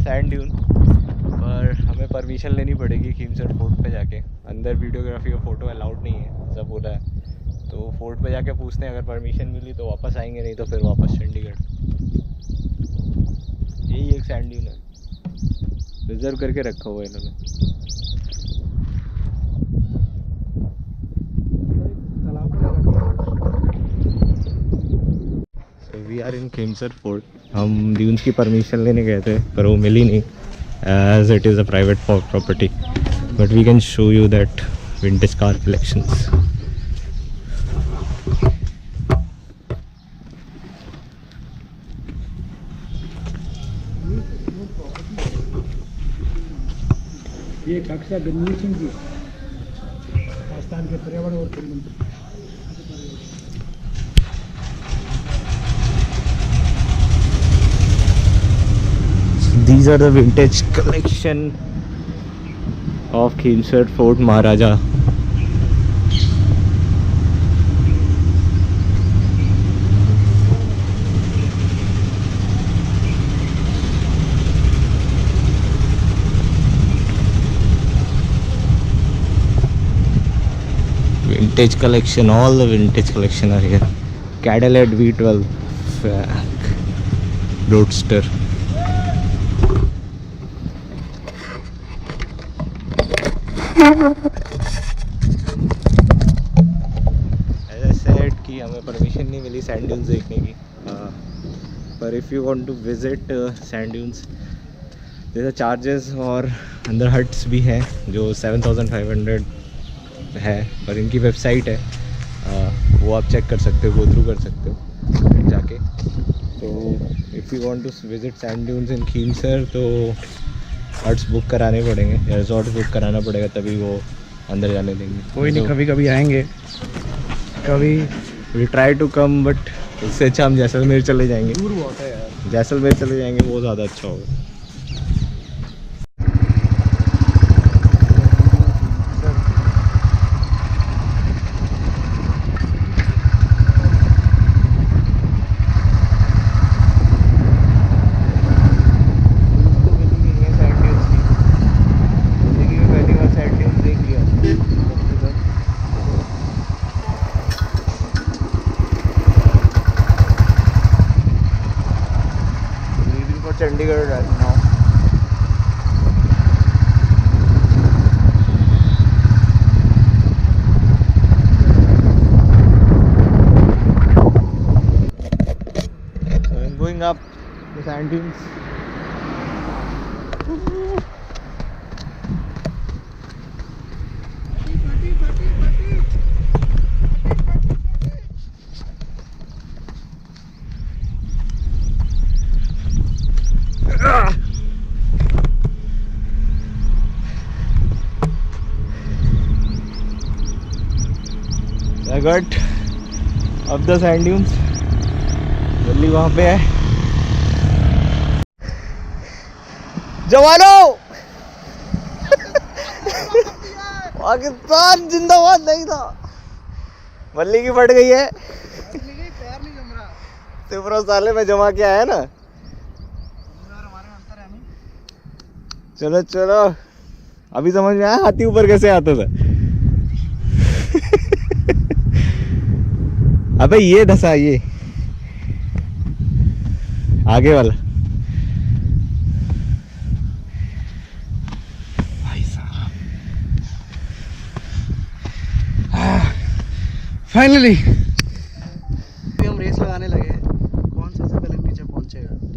Sand dune, पर हमें permission लेनी पड़ेगी खीमसर फोर्ट पे जाके। अंदर वीडियोग्राफी और फ़ोटो अलाउड नहीं है, सब बोला है। तो फोर्ट पे जाके पूछते हैं, अगर परमिशन मिली तो वापस आएंगे, नहीं तो फिर वापस चंडीगढ़। यही एक सैंड ड्यून है, रिजर्व करके रखा हुआ है इन्होंने। We are in Khimsar fort. हम ड्यून्स की परमिशन लेने गए थे पर वो मिली नहीं, as it is a private property, but we can show you that vintage car collections. ये कक्षा गंभीर सिंह जी राजस्थान के पर्यावरण और खेल मंत्री। These are the vintage collection of Khimsar Fort Maharaja. Vintage collection, all the vintage collection are here. Cadillac V12 Roadster. As I said कि हमें परमिशन नहीं मिली सैंड ड्यून्स देखने की, पर if you want to visit sand dunes जैसे charges, और अंदर huts भी हैं जो 7500 है, और इनकी वेबसाइट है, वो आप चेक कर सकते हो, गो थ्रू कर सकते हो जाके। तो if you want to visit sand dunes in Khimsar तो हट्स बुक कराने पड़ेंगे या रिजॉर्ट बुक कराना पड़ेगा, तभी वो अंदर जाने देंगे। कोई नहीं, कभी कभी आएंगे, कभी we try to come, but उससे अच्छा हम जैसलमेर चले जाएंगे। दूर बहुत है यार, जैसलमेर चले जाएंगे, वो ज़्यादा अच्छा होगा। Chandigarh right now. So I'm going up the sand dunes. I got up the sand dunes. Delhi वहाँ पे है। जवानों पाकिस्तान जिंदाबाद नहीं था, मल्ली की फट गई है। सिर्फ साले में जमा किया है ना। चलो चलो, अभी समझ में आया हाथी ऊपर कैसे आता था। अबे ये धसा, ये आगे वाला भाई साहब। फाइनली हम रेस लगाने लगे, कौन सबसे पहले नीचे पहुंचेगा।